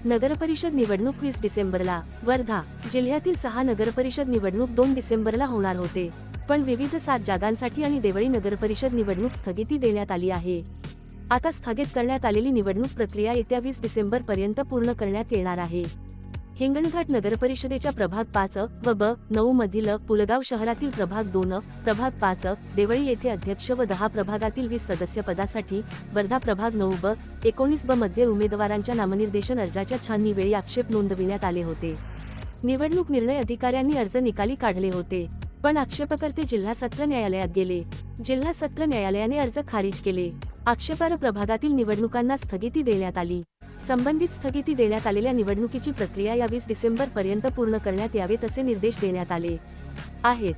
नगरपरिषद निवडणूक 20 डिसेंबरला. वर्धा जिल्ह्यातील 6 नगरपरिषद निवडणूक 2 डिसेंबरला होणार होते, पण विविध 7 जागांसाठी आणि देवळी नगरपरिषद निवडणूक स्थगिती देण्यात आली आहे. आता स्थगित करण्यात आलेली निवडणूक प्रक्रिया येत्या 20 डिसेंबर पर्यंत पूर्ण करण्यात येणार आहे. हिंगणघाट नगरपरिषदेच्या प्रभाग 5 व ब-9 मधील पुलगाव शहरातील प्रभाग 2, प्रभाग 5, देवळी येथे अध्यक्ष व 10 प्रभागातील 20 सदस्य पदासाठी, वर्धा प्रभाग 9 ब-19 ब मध्ये उमेदवारांच्या नामनिर्देशन अर्जाच्या छाननीवेळी आक्षेप नोंदविण्यात आले होते. निवडणूक निर्णय अधिकाऱ्यांनी अर्ज निकाली काढले होते, पण आक्षेपकर्ते जिल्हा सत्र न्यायालयात गेले. जिल्हा सत्र न्यायालयाने अर्ज खारिज केले. आक्षेपार्ह प्रभागातील निवडणुकांना स्थगिती देण्यात आली. संबंधित स्थगिती देण्यात आलेल्या निवडणुकीची प्रक्रिया या 20 डिसेंबर पर्यंत पूर्ण करण्यात यावे तसे निर्देश देण्यात आले आहेत.